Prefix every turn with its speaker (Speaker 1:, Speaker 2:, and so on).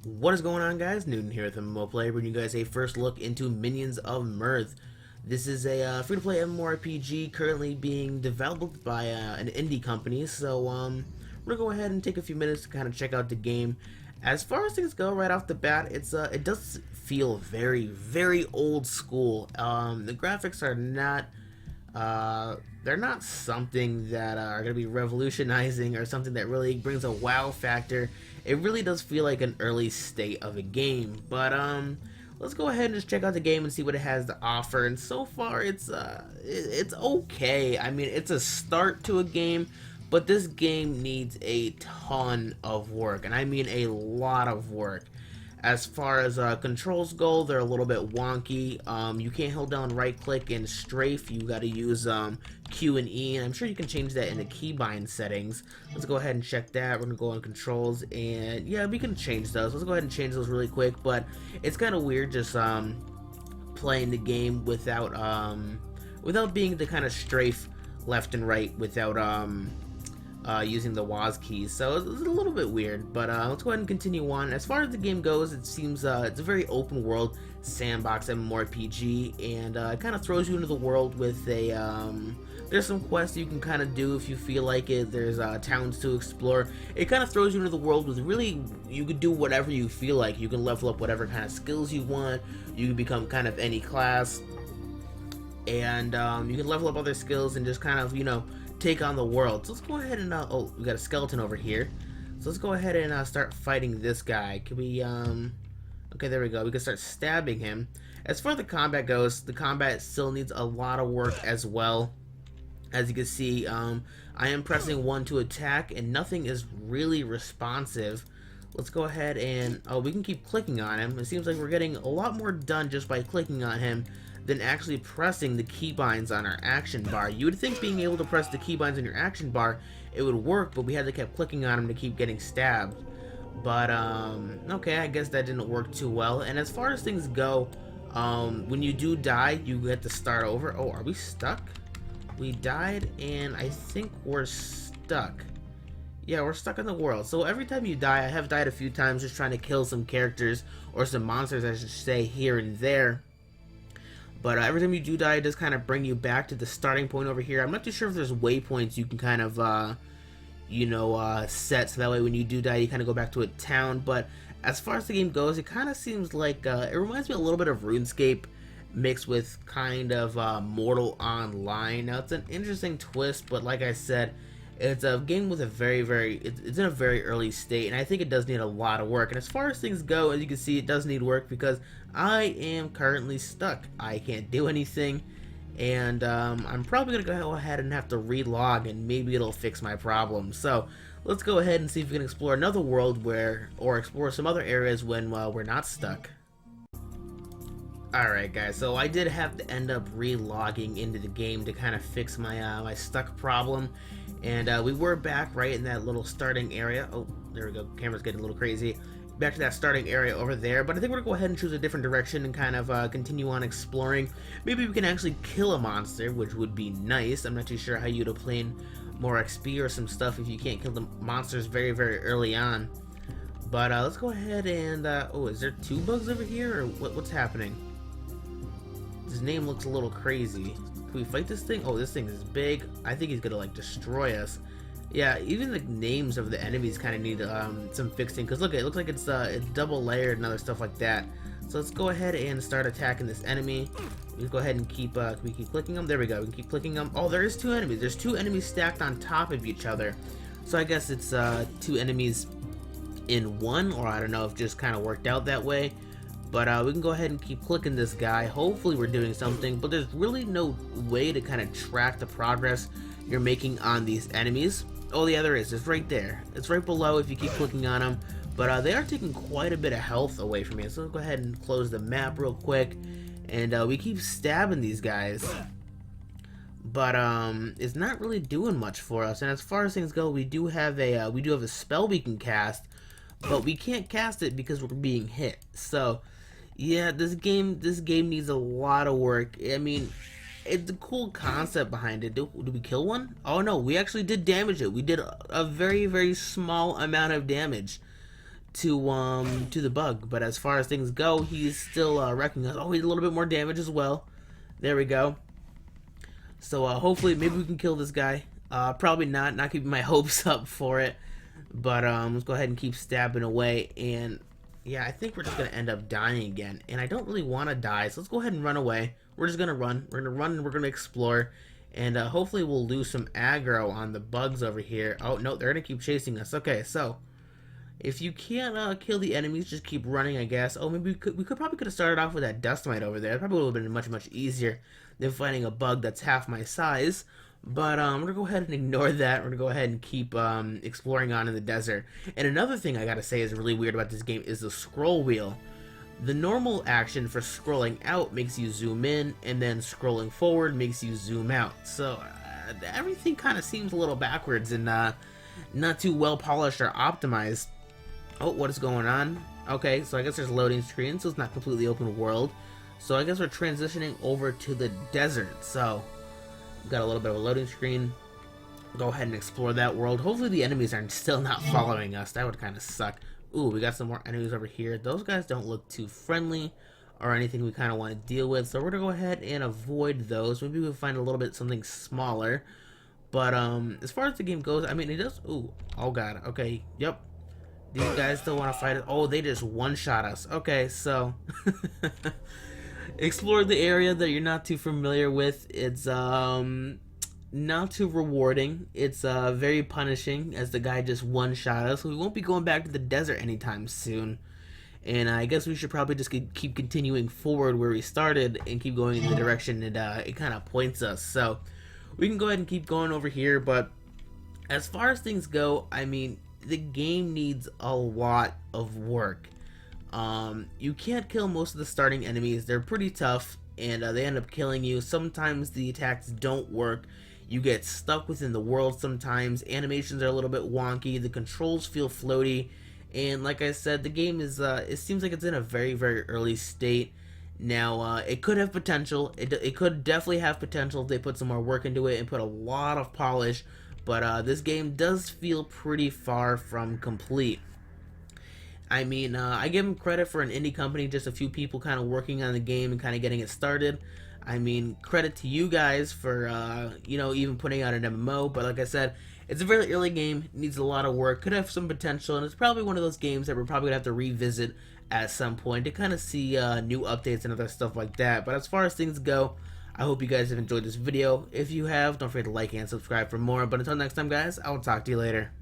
Speaker 1: What is going on, guys? Newton here with MMORPG, bringing you guys a first look into Minions of Mirth. This is a free-to-play MMORPG currently being developed by an indie company, so we're gonna go ahead and take a few minutes to kind of check out the game. As far as things go, right off the bat, it does feel very old school. The graphics are not they're not something that are going to be revolutionizing or something that really brings a wow factor. It really does feel like an early state of a game, but let's go ahead and just check out the game and see what it has to offer. And so far, it's okay. I mean, it's a start to a game, but this game needs a ton of work, and I mean a lot of work. As far as controls go, they're a little bit wonky. You can't hold down right click and strafe. You got to use Q and E, and I'm sure you can change that in the keybind settings. Let's go ahead and check that. We're gonna go on controls, and yeah, we can change those. Let's go ahead and change those really quick. But it's kind of weird just playing the game without being able to kind of strafe left and right without using the WAS keys, so it's a little bit weird, but let's go ahead and continue on. As far as the game goes, it seems it's a very open world sandbox MMORPG, and it kind of throws you into the world with there's some quests you can kind of do if you feel like it. There's towns to explore. It kind of throws you into the world with really, you could do whatever you feel like. You can level up whatever kind of skills you want. You can become kind of any class, and you can level up other skills and just kind of, take on the world. So let's go ahead and oh, we got a skeleton over here, so let's go ahead and start fighting this guy. Can we okay, there we go. We can start stabbing him. As far as the combat goes, the combat still needs a lot of work as well. As you can see, I am pressing 1 to attack and nothing is really responsive. Let's go ahead and we can keep clicking on him. It seems like we're getting a lot more done just by clicking on him than actually pressing the keybinds on our action bar. You would think being able to press the keybinds on your action bar, it would work, but we had to keep clicking on him to keep getting stabbed. But okay, I guess that didn't work too well. And as far as things go, when you do die, you get to start over. Oh, are we stuck? We died, and I think we're stuck. Yeah, we're stuck in the world. So every time you die, I have died a few times just trying to kill some characters, or some monsters, I should say, here and there. But every time you do die, it does kind of bring you back to the starting point over here. I'm not too sure if there's waypoints you can kind of, set, so that way when you do die, you kind of go back to a town. But as far as the game goes, it kind of seems like, it reminds me a little bit of RuneScape mixed with kind of Mortal Online. Now, it's an interesting twist, but like I said, it's a game with a it's in a very early state, and I think it does need a lot of work. And as far as things go, as you can see, it does need work because I am currently stuck. I can't do anything, and I'm probably gonna go ahead and have to relog, and maybe it'll fix my problem. So let's go ahead and see if we can explore another world or explore some other areas when we're not stuck. Alright guys, so I did have to end up re-logging into the game to kind of fix my my stuck problem, and we were back right in that little starting area. Oh, there we go, camera's getting a little crazy. Back to that starting area over there, but I think we're gonna go ahead and choose a different direction and kind of continue on exploring. Maybe we can actually kill a monster, which would be nice. I'm not too sure how you'd obtain more XP or some stuff if you can't kill the monsters very early on. But let's go ahead and oh, is there 2 bugs over here, or what's happening? His name looks a little crazy. Can we fight this thing? Oh, this thing is big. I think he's gonna like destroy us. Yeah, even the names of the enemies kind of need some fixing, because look, it looks like it's double layered and other stuff like that. So let's go ahead and start attacking this enemy. We go ahead and keep can we keep clicking them? There we go. We can keep clicking them. Oh, there is 2 enemies. There's 2 enemies stacked on top of each other. So I guess it's 2 enemies in one, or I don't know if it just kind of worked out that way. But we can go ahead and keep clicking this guy. Hopefully we're doing something, but there's really no way to kind of track the progress you're making on these enemies. Oh yeah, there is. It's right there. It's right below if you keep clicking on them. But they are taking quite a bit of health away from me. So let's go ahead and close the map real quick. And we keep stabbing these guys. But it's not really doing much for us. And as far as things go, we do have a spell we can cast, but we can't cast it because we're being hit. So yeah, this game needs a lot of work. I mean, it's a cool concept behind it. Did we kill one? Oh no, we actually did damage it. We did a very small amount of damage. to the bug. But as far as things go, he's still wrecking us. Oh, he did a little bit more damage as well. There we go. So hopefully, maybe we can kill this guy. Probably not. Not keeping my hopes up for it. But let's go ahead and keep stabbing away. And yeah, I think we're just gonna end up dying again. And I don't really want to die, so let's go ahead and run away. We're just gonna run. We're gonna run and we're gonna explore. And hopefully we'll lose some aggro on the bugs over here. Oh no, they're gonna keep chasing us. Okay, so if you can't kill the enemies, just keep running, I guess. Oh, maybe we probably could have started off with that dust mite over there. That probably would have been much easier than fighting a bug that's half my size. But we're gonna go ahead and ignore that. We're gonna go ahead and keep exploring on in the desert. And another thing I gotta say is really weird about this game is the scroll wheel. The normal action for scrolling out makes you zoom in, and then scrolling forward makes you zoom out. So everything kind of seems a little backwards and not too well polished or optimized. Oh, what is going on? Okay, so I guess there's loading screens, so it's not completely open world. So I guess we're transitioning over to the desert. So we've got a little bit of a loading screen. Go ahead and explore that world. Hopefully the enemies are still not following us. That would kind of suck. Ooh, we got some more enemies over here. Those guys don't look too friendly or anything we kind of want to deal with. So we're going to go ahead and avoid those. Maybe we'll find a little bit something smaller. But as far as the game goes, I mean, it does... Ooh, oh god. Okay, yep. These guys still want to fight us. Oh, they just one-shot us. Okay, so... explore the area that you're not too familiar with. It's not too rewarding. It's very punishing, as the guy just one-shot us. So we won't be going back to the desert anytime soon. And I guess we should probably just keep continuing forward where we started and keep going in the direction it kind of points us. So we can go ahead and keep going over here. But as far as things go, I mean, the game needs a lot of work. You can't kill most of the starting enemies. They're pretty tough, and they end up killing you. Sometimes the attacks don't work. You get stuck within the world sometimes. Animations are a little bit wonky. The controls feel floaty. And like I said, the game is, it seems like it's in a very early state. Now, it could have potential. It could definitely have potential if they put some more work into it and put a lot of polish. But this game does feel pretty far from complete. I mean, I give them credit for an indie company, just a few people kind of working on the game and kind of getting it started. I mean, credit to you guys for, you know, even putting out an MMO. But like I said, it's a very early game, needs a lot of work, could have some potential, and it's probably one of those games that we're probably going to have to revisit at some point to kind of see new updates and other stuff like that. But as far as things go, I hope you guys have enjoyed this video. If you have, don't forget to like and subscribe for more. But until next time, guys, I will talk to you later.